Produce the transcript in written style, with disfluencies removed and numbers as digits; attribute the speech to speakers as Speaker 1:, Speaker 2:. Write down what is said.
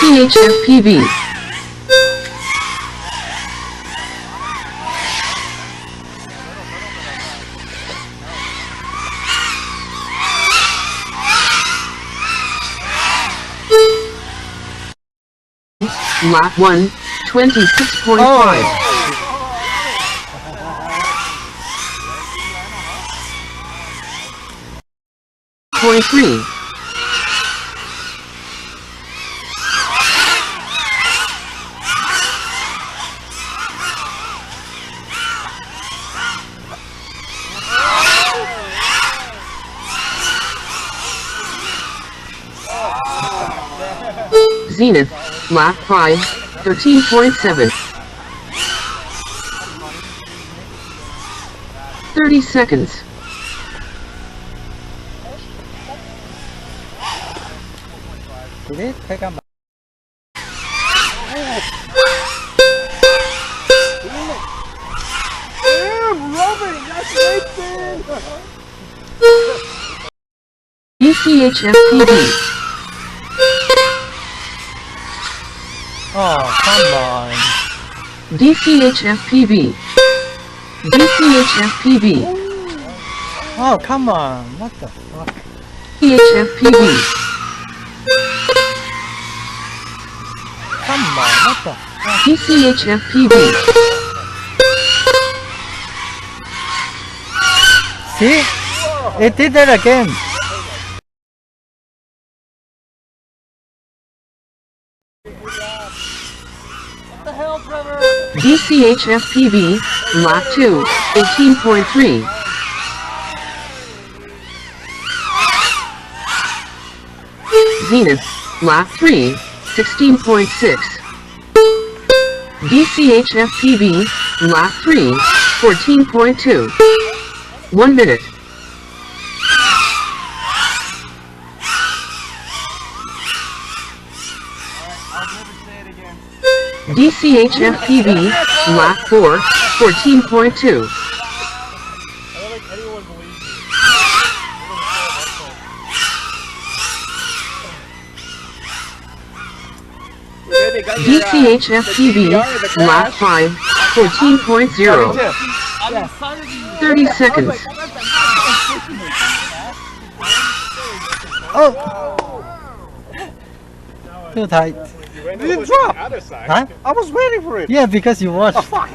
Speaker 1: DCHFPV. Lap 1, 26.5. 0.3. Zenith, lap 5, 13.7. 30 seconds.
Speaker 2: Did it pick up?
Speaker 3: Damn, rubbing! That's right there!
Speaker 1: DCHFPV.
Speaker 2: Oh, come on.
Speaker 1: DCHFPV. DCHFPV.
Speaker 2: Oh, come on. What the fuck?
Speaker 1: DCHFPV.
Speaker 2: Come on, what the fuck?
Speaker 1: DCHFPV.
Speaker 2: See? It did that again.
Speaker 1: DCHFPV, lap 2, 18.3. Zenith, lap 3, 16.6. DCHFPV, lap 3, 14.2. 1 minute. DCHFPV, lap 4, 14.2. DCHFPV, lap 5, 14.0. 30 seconds.
Speaker 2: Oh! Too tight.
Speaker 3: You didn't drop!
Speaker 2: Huh?
Speaker 3: I was waiting for it!
Speaker 2: Yeah, because you watched.
Speaker 3: Oh, fuck!